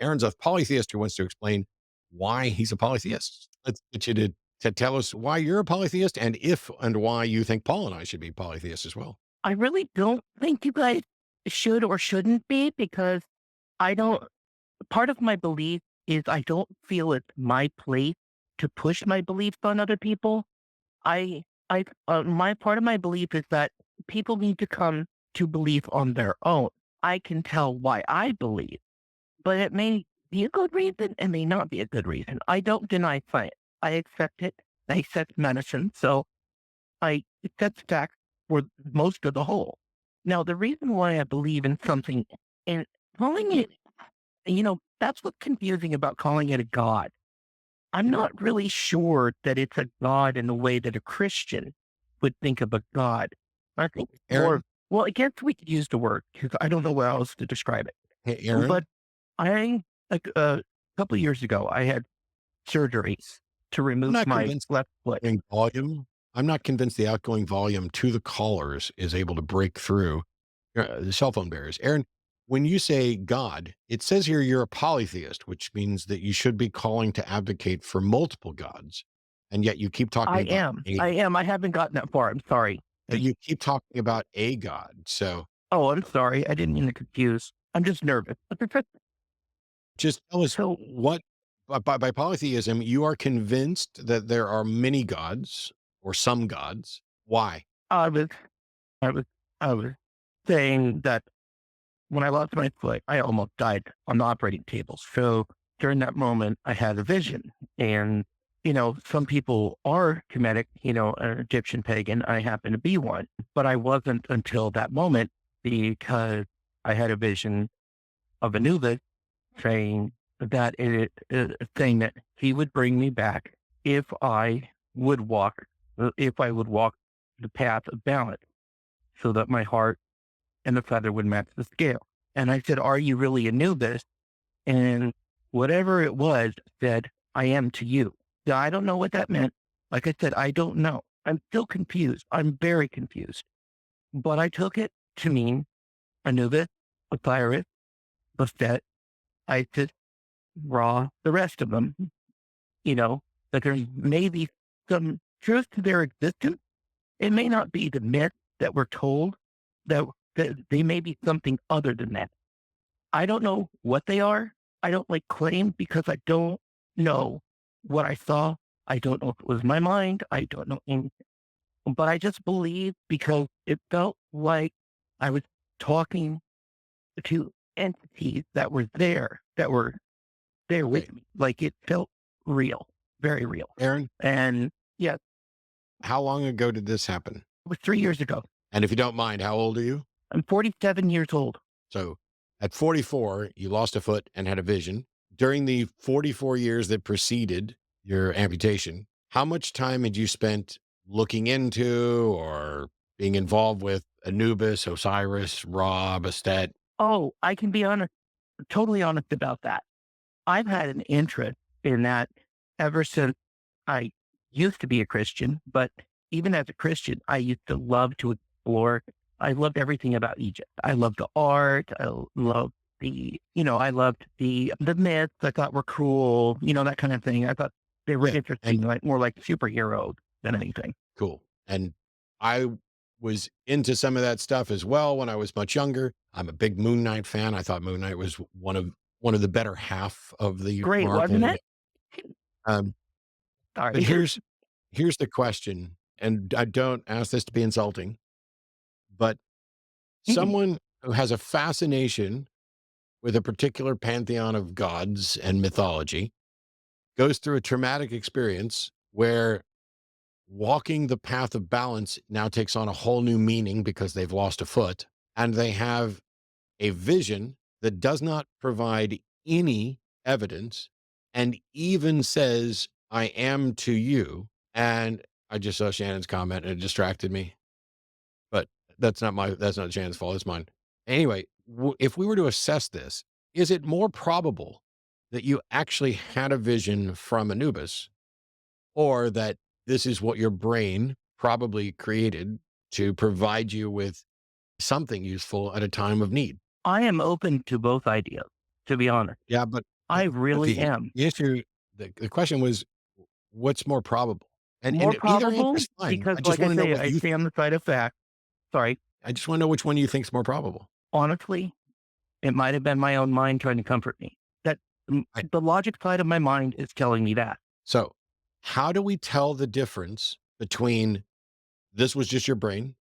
Aaron's a polytheist who wants to explain why he's a polytheist. Let's get you to tell us why you're a polytheist and if and why you think Paul and I should be polytheists as well. I really don't think you guys should or shouldn't be because I don't part of my belief is I don't feel it's my place to push my beliefs on other people. My part of my belief is that people need to come to belief on their own. I can tell why I believe, but it may be a good reason. It may not be a good reason. I don't deny science. I accept it. I accept medicine. So I accept facts for most of the whole. Now, the reason why I believe in something and calling it, that's what's confusing about calling it a God. I'm not really sure that it's a God in the way that a Christian would think of a God. I think more, Aaron, well, I guess we could use the word because I don't know what else to describe it. hey, Aaron, But I, like a couple of years ago, I had surgeries to I'm remove not my convinced left foot. the outgoing volume. I'm not convinced the outgoing volume to the callers is able to break through the cell phone barriers. Aaron, when you say God, it says here you're a polytheist, which means that you should be calling to advocate for multiple gods. And yet you keep talking I about am. I am. I haven't gotten that far. I'm sorry. you keep talking about a God. So Oh, I'm sorry. I didn't mean to confuse. I'm just nervous. just tell us So what, by polytheism, you are convinced that there are many gods or some gods. Why? I was, I was, I was saying that when I lost my foot, I almost died on the operating table. So during that moment, I had a vision. And, some people are Kemetic, an Egyptian pagan. I happen to be one, but I wasn't until that moment because I had a vision of Anubis saying saying that he would bring me back if I would walk, the path of balance so that my heart and the feather would match the scale. And I said, "Are you really Anubis?" And whatever it was said, "I am to you." Now, I don't know what that meant. Like I said, I don't know. I'm still confused. I'm very confused. But I took it to mean Anubis, Osiris, Bastet, Isis, Ra, the rest of them, that there may be some truth to their existence. It may not be the myth that we're told, that, that they may be something other than that. I don't know what they are. I don't claim because I don't know what I saw. I don't know if it was my mind. I don't know anything. But I just believe because it felt like I was talking to entities that were there Okay, with me. Like it felt real, very real. Aaron, And yeah, it how long ago did this happen? was 3 years ago. And if you don't mind, how old are you? I'm 47 years old. So at 44, you lost a foot and had a vision. During the 44 years that preceded your amputation, how much time had you spent looking into or being involved with Anubis, Osiris, Ra, Bastet? Oh, I can be honest, totally honest about that. I've had an interest in that ever since I used to be a Christian, but even as a Christian, I used to love to explore. I loved everything about Egypt. I loved the art. I loved the myths I thought were cool, that kind of thing. I thought they were Yeah. interesting, And more like superheroes than anything. cool. And I was into some of that stuff as well when I was much younger. I'm a big Moon Knight fan. I thought Moon Knight was one of the better half of the Great, wasn't Marvel. it? Um, but Sorry. here's the question, and I don't ask this to be insulting, but someone who has a fascination with a particular pantheon of gods and mythology goes through a traumatic experience where walking the path of balance now takes on a whole new meaning because they've lost a foot, and they have a vision that does not provide any evidence and even says, I am to you. And I just saw Shannon's comment and it distracted me. But that's not Shannon's fault. It's mine. Anyway, if we were to assess this, is it more probable that you actually had a vision from Anubis or that this is what your brain probably created to provide you with something useful at a time of need? I am open to both ideas. to be honest. Yeah, I but really am. the issue, the question was, what's more probable? More And either answer probable is fine. because, I just like I wanna know say, what I you stay think. on the side of fact. Sorry. I just wanna know which one you think is more probable. Honestly, it might have been my own mind trying to comfort me. That I the logic side of my mind is telling me that. So, how do we tell the difference between this was just your brain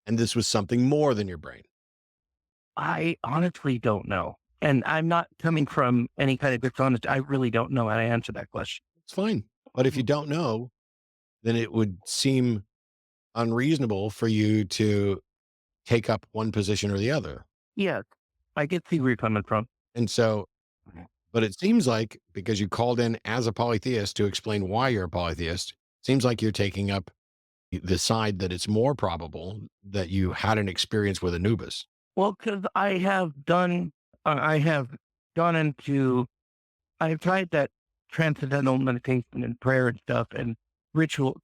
and this was something more than your brain? I honestly don't know. And I'm not coming from any kind of dishonest. I really don't know how to answer that question. It's fine. But if you don't know, then it would seem unreasonable for you to take up one position or the other. Yes, I get see where you're coming from. And so, but it seems like because you called in as a polytheist to explain why you're a polytheist, seems like you're taking up the side that it's more probable that you had an experience with Anubis. Well, because I have gone into, I've tried that transcendental meditation and prayer and stuff and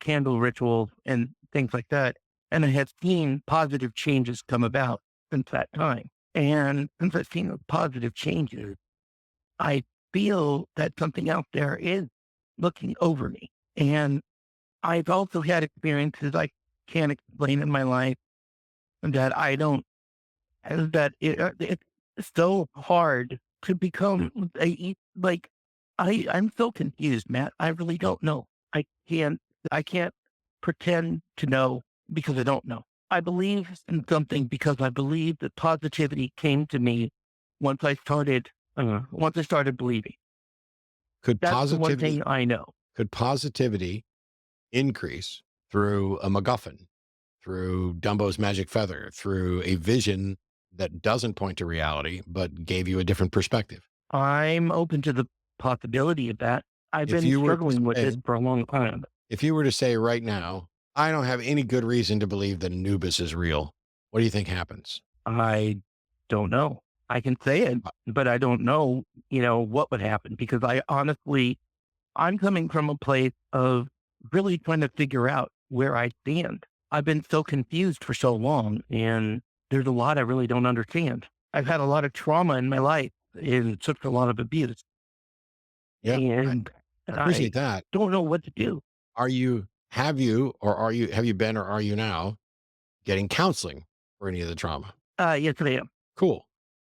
candle rituals and things like that. And I have seen positive changes come about since that time. And since I've seen those positive changes, I feel that something out there is looking over me. And I've also had experiences I can't explain in my life that I don't, that it's so hard to become like, I'm so confused, Matt. I really don't know. I can't pretend to know because I don't know. I believe in something because I believe that positivity came to me once I started believing. Could That's the one positivity thing I know. could positivity increase through a MacGuffin, through Dumbo's magic feather, through a vision that doesn't point to reality, but gave you a different perspective? I'm open to the possibility of that. I've If been you were to struggling with this say for a long time. if you were to say right now, "I don't have any good reason to believe that Anubis is real," what do you think happens? I don't know. I can say it, Uh, but I don't know, what would happen because I'm coming from a place of really trying to figure out where I stand. I've been so confused for so long, and there's a lot I really don't understand. I've had a lot of trauma in my life and took a lot of abuse, yeah, and I I appreciate that. don't know what to do. Have you been or are you now getting counseling for any of the trauma? Yes, I am. Cool.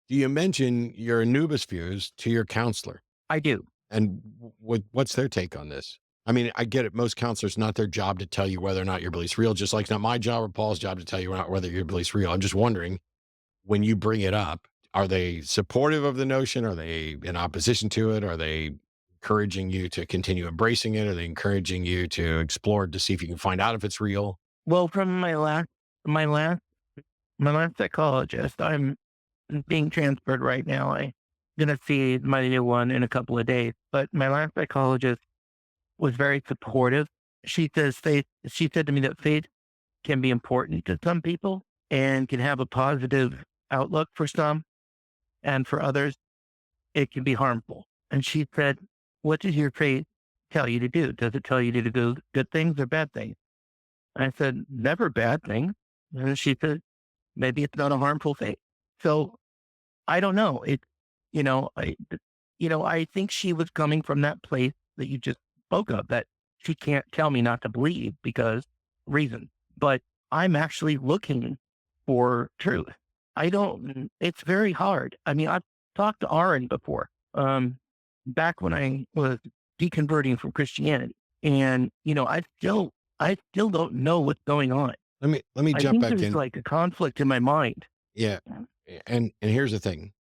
Do you mention your Anubis views to your counselor? I do. And what's their take on this? I mean, I get it. Most counselors, not their job to tell you whether or not your belief's real, just like it's not my job or Paul's job to tell you not whether your belief's real. I'm just wondering when you bring it up, are they supportive of the notion? Are they in opposition to it? Are they encouraging you to continue embracing it? Are they encouraging you to explore it to see if you can find out if it's real? Well, from my last, my last psychologist, I'm being transferred right now. I'm gonna see my new one in a couple of days. But my last psychologist was very supportive. She said to me that faith can be important to some people and can have a positive outlook for some, and for others, it can be harmful. And she said, "What does your faith tell you to do? Does it tell you to do good things or bad things?" And I said, "Never bad things." And she said, "Maybe it's not a harmful thing." So I don't know. You know, I, I think she was coming from that place that you just spoke of, that she can't tell me not to believe because reason. But I'm actually looking for truth. It's very hard. I mean, I've talked to Aaron before, back when I was deconverting from Christianity. And, I still don't know what's going on. Let me I jump think back there's in. like a conflict in my mind. Yeah. And here's the thing.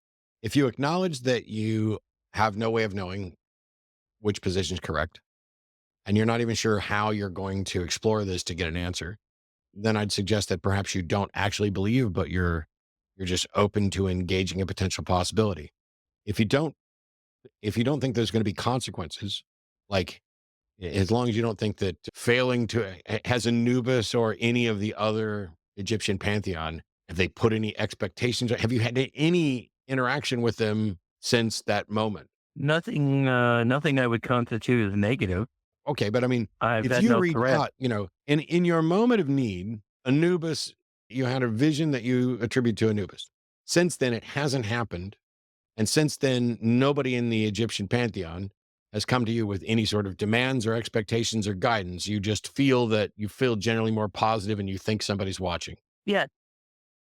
If you acknowledge that you have no way of knowing which position is correct, and you're not even sure how you're going to explore this to get an answer, then I'd suggest that perhaps you don't actually believe, but you're just open to engaging a potential possibility. If you don't if you don't think there's going to be consequences, like as long as you don't think that failing to has Anubis or any of the other Egyptian pantheon, have they put any expectations? Have you had any interaction with them since that moment? Nothing I would constitute as negative. Okay, but I mean, I've if had you no reach threat. out, in your moment of need, Anubis, you had a vision that you attribute to Anubis. Since then, it hasn't happened, And since then, nobody in the Egyptian pantheon has come to you with any sort of demands or expectations or guidance. You just feel that you feel generally more positive and you think somebody's watching. Yes,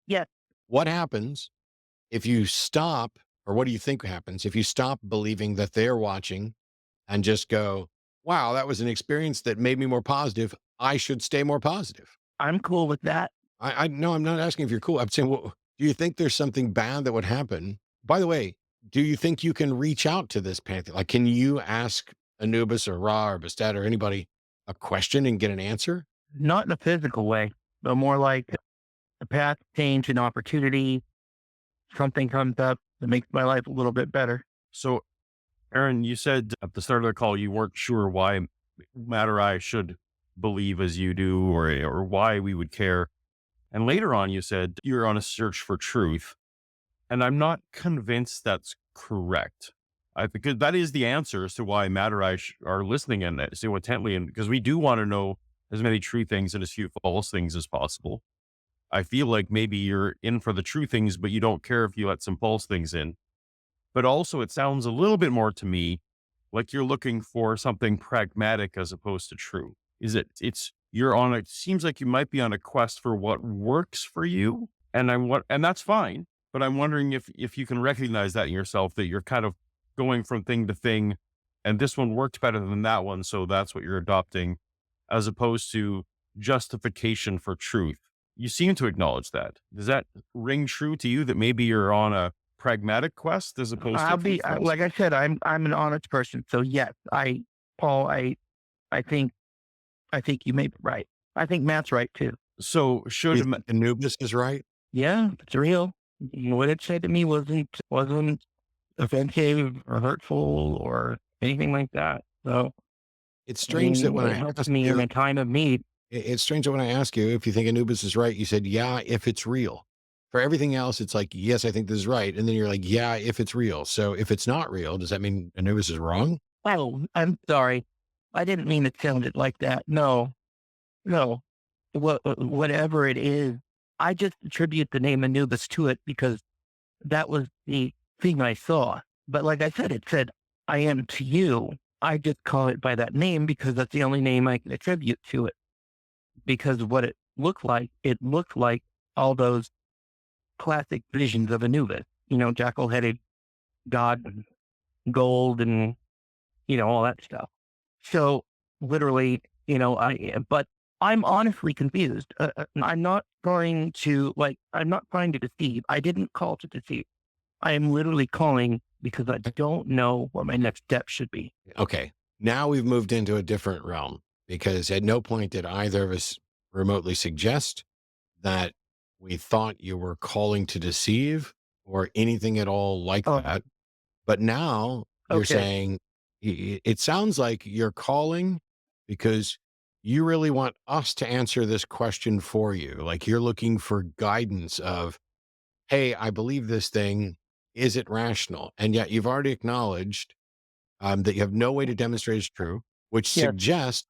yes. What happens if you stop, or what do you think happens if you stop believing that they're watching and just go, wow, that was an experience that made me more positive. I should stay more positive. I'm cool with that. I no, I'm not asking if you're cool. I'm saying, well, do you think there's something bad that would happen? By the way, do you think you can reach out to this pantheon? Like, can you ask Anubis or Ra or Bastet or anybody a question and get an answer? Not in a physical way, but more like a path change, an opportunity, something comes up that makes my life a little bit better. So, Aaron, you said at the start of the call you weren't sure why Matt or I should believe as you do, or why we would care. And later on, you said you're on a search for truth, and I'm not convinced that's correct. I think that is the answer as to why Matt or I are listening and so intently, and because we do want to know as many true things and as few false things as possible. I feel like maybe you're in for the true things, but you don't care if you let some false things in. But also, it sounds a little bit more to me like you're looking for something pragmatic as opposed to true. Is it? You're on a. It seems like you might be on a quest for what works for you, and and that's fine. But I'm wondering if you can recognize that in yourself, that you're kind of going from thing to thing, and this one worked better than that one, so that's what you're adopting, as opposed to justification for truth. You seem to acknowledge that. Does that ring true to you, that maybe you're on a pragmatic quest as opposed to truthfulness? Like I said, I'm an honest person. So yes, Paul, I think, I think you may be right. I think Matt's right too. So Do you should think Anubis is right? Yeah, it's real. What it said to me wasn't offensive or hurtful or anything like that. So It's I strange that mean, when it I helps asked me in you, a time of need. it's strange that when I ask you if you think Anubis is right, you said, yeah, if it's real. For everything else, it's like, yes, I think this is right. And then you're like, yeah, if it's real. So if it's not real, does that mean Anubis is wrong? Oh, I'm sorry. I didn't mean it sounded like that. No, no. Whatever it is, I just attribute the name Anubis to it because that was the thing I saw. But like I said, it said, I am to you. I just call it by that name because that's the only name I can attribute to it. Because what it looked like all those classic visions of Anubis, jackal headed god and gold and, all that stuff. So literally, but I'm honestly confused. I'm not trying to deceive. I didn't call to deceive. I am literally calling because I don't know what my next step should be. Okay. Now we've moved into a different realm because at no point did either of us remotely suggest that we thought you were calling to deceive or anything at all like Oh, that. But now you're okay. saying it sounds like you're calling because you really want us to answer this question for you. Like you're looking for guidance of, hey, I believe this thing. Is it rational? And yet you've already acknowledged that you have no way to demonstrate it's true, which Yes. suggests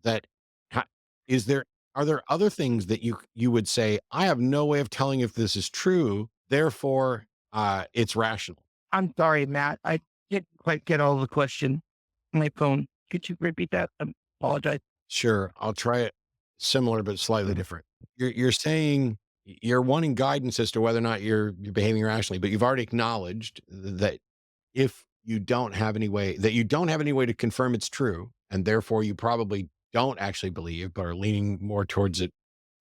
that ha- is there are there other things that you would say I have no way of telling if this is true, therefore it's rational. I'm sorry, Matt. I didn't quite get all the question. My phone. Could you repeat that? I apologize. Sure, I'll try it similar but slightly different. You're saying you're wanting guidance as to whether or not you're behaving rationally, but you've already acknowledged that if you don't have any way to confirm it's true, and therefore you probably don't actually believe, but are leaning more towards it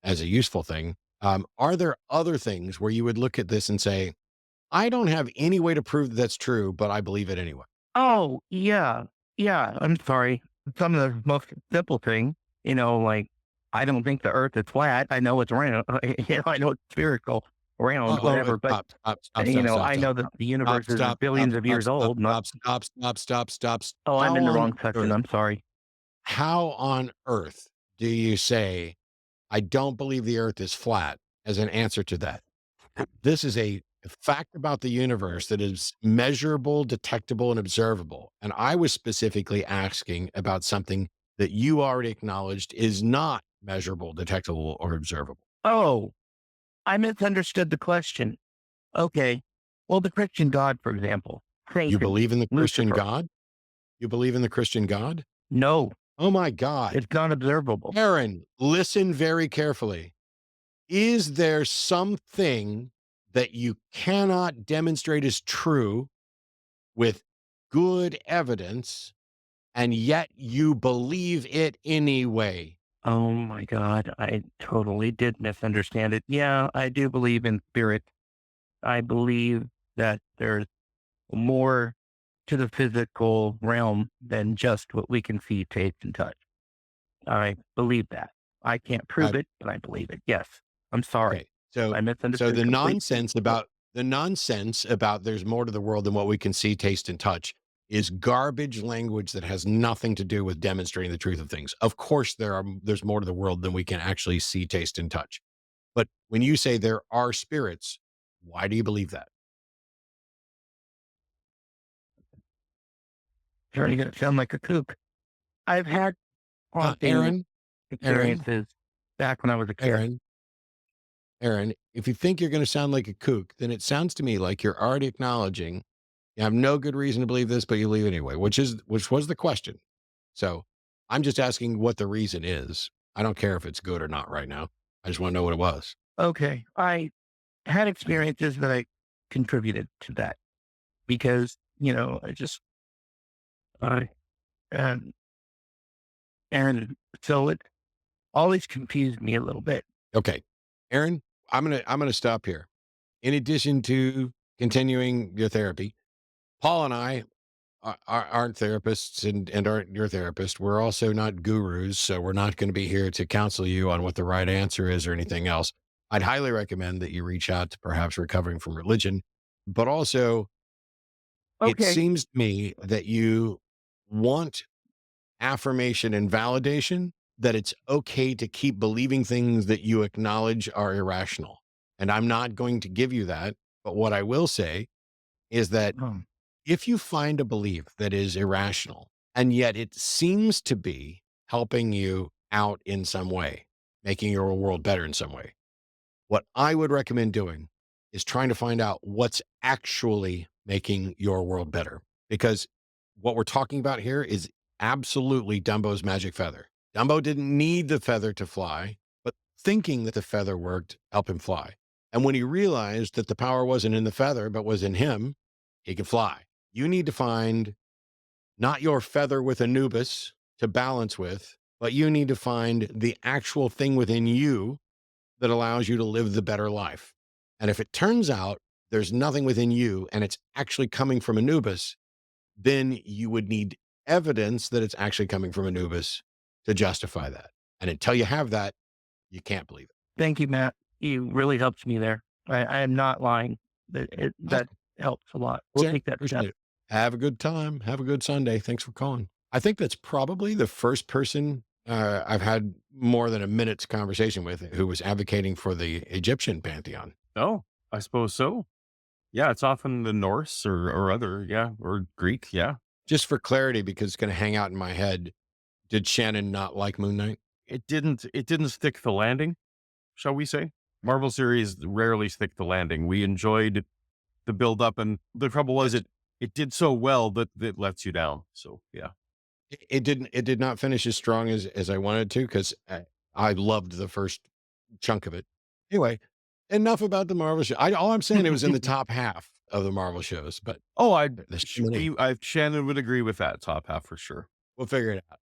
as a useful thing. Are there other things where you would look at this and say, I don't have any way to prove that that's true, but I believe it anyway? Oh, yeah. Yeah. I'm sorry. Some of the most simple thing, like I don't think the earth is flat. I know it's round. I know it's spherical, round, whatever. But, Stop, stop, stop, stop, stop, I stop, know that the universe is stop, stop, billions of stop, years stop, old. Not, stop, stop, stop, stop, stop, oh, I'm How in the on wrong section. earth? I'm sorry. How on earth do you say, I don't believe the earth is flat as an answer to that? This is a fact about the universe that is measurable, detectable, and observable. And I was specifically asking about something that you already acknowledged is not measurable, detectable, or observable. Oh, I misunderstood the question. Okay. Well, the Christian God, for example, You Satan, believe in the Christian Lucifer. God? You believe in the Christian God? No, Oh my God. it's not observable. Aaron, listen very carefully. Is there something that you cannot demonstrate as true with good evidence, and yet you believe it anyway? Oh my God, I totally did misunderstand it. Yeah, I do believe in spirit. I believe that there's more to the physical realm than just what we can see, taste, and touch. I believe that. I can't prove Uh, it, but I believe it. Yes. I'm sorry. okay, so I so misunderstood the completely. nonsense about there's more to the world than what we can see, taste, and touch is garbage language that has nothing to do with demonstrating the truth of things. Of course, there's more to the world than we can actually see, taste, and touch. But when you say there are spirits, why do you believe that? You're going to sound like a kook. I've had haunting Aaron, Aaron, experiences back when I was a kid. Aaron, Aaron, if you think you're going to sound like a kook, then it sounds to me like you're already acknowledging you have no good reason to believe this, but you believe anyway, which was the question. So I'm just asking what the reason is. I don't care if it's good or not right now. I just want to know what it was. Okay. I had experiences that I contributed to that because, I, and, and so it always confused me a little bit. Okay, Aaron, I'm gonna stop here. In addition to continuing your therapy, Paul and I aren't therapists and aren't your therapist. We're also not gurus, so we're not going to be here to counsel you on what the right answer is or anything else. I'd highly recommend that you reach out to perhaps recovering from religion, but also it Okay. seems to me that you want affirmation and validation that it's okay to keep believing things that you acknowledge are irrational. And I'm not going to give you that. But what I will say is that Um, if you find a belief that is irrational, and yet it seems to be helping you out in some way, making your world better in some way, what I would recommend doing is trying to find out what's actually making your world better. Because what we're talking about here is absolutely Dumbo's magic feather. Dumbo didn't need the feather to fly, but thinking that the feather worked helped him fly. And when he realized that the power wasn't in the feather, but was in him, he could fly. You need to find not your feather with Anubis to balance with, but you need to find the actual thing within you that allows you to live the better life. And if it turns out there's nothing within you and it's actually coming from Anubis, then you would need evidence that it's actually coming from Anubis to justify that. And until you have that, you can't believe it. Thank you, Matt. You really helped me there. I am not lying. That Awesome. helps a lot. We'll Sir, take that appreciate step. it. Have a good time. Have a good Sunday. Thanks for calling. I think that's probably the first person I've had more than a minute's conversation with who was advocating for the Egyptian pantheon. Oh, I suppose so. Yeah, it's often the Norse or other, yeah, or Greek, yeah. Just for clarity, because it's going to hang out in my head. Did Shannon not like Moon Knight? It didn't stick the landing, shall we say? Marvel series rarely stick the landing. We enjoyed the build up, and the trouble was it did so well that it lets you down. So yeah. It did not finish as strong as I wanted to because I loved the first chunk of it. Anyway, enough about the Marvel show. All I'm saying, it was in the top half of the Marvel shows, but Oh, there's so many. Shannon would agree with that top half for sure. We'll figure it out.